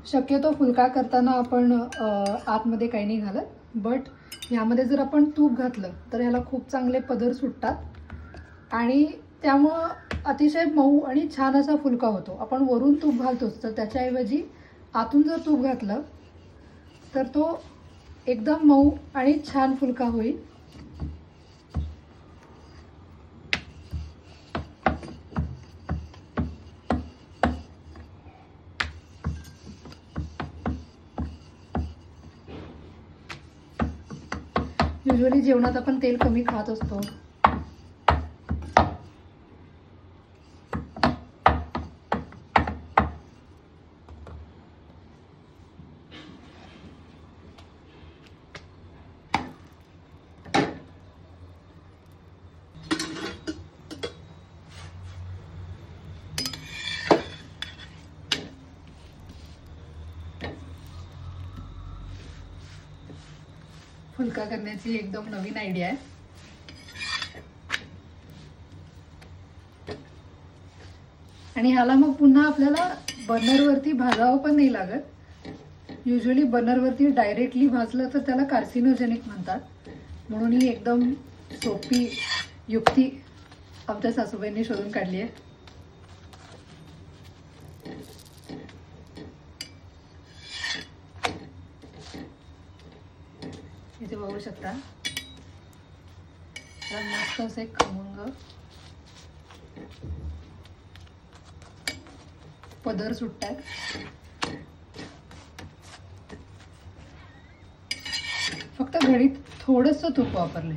शक्यतो फुलका करताना आपण आतमध्ये काही नाही घालत, बट ह्यामध्ये जर आपण तूप घातलं तर ह्याला खूप चांगले पदर सुटतात आणि त्यामुळं अतिशय मऊ आणि छान असा फुलका होतो. आपण वरून तूप घालतोच, तर त्याच्याऐवजी आतून जर तूप घातलं तर तो एकदम मऊ आणि छान फुलका होईल. युजली जेवणात आपण तेल कमी खात असतो. फुलका करण्याची एकदम नवीन आयडिया आहे. आणि ह्याला मग पुन्हा आपल्याला बर्नरवरती भाजावं पण नाही लागत. युजली बर्नरवरती डायरेक्टली भाजलं तर त्याला कार्सिनोजेनिक म्हणतात. म्हणून ही एकदम सोपी युक्ती आमच्या सासूबाईंनी शोधून काढली आहे. इथे बघू शकता मस्त असे खमंग पदर सुटतात. फक्त घडीत थोडंसं तूप वापरले.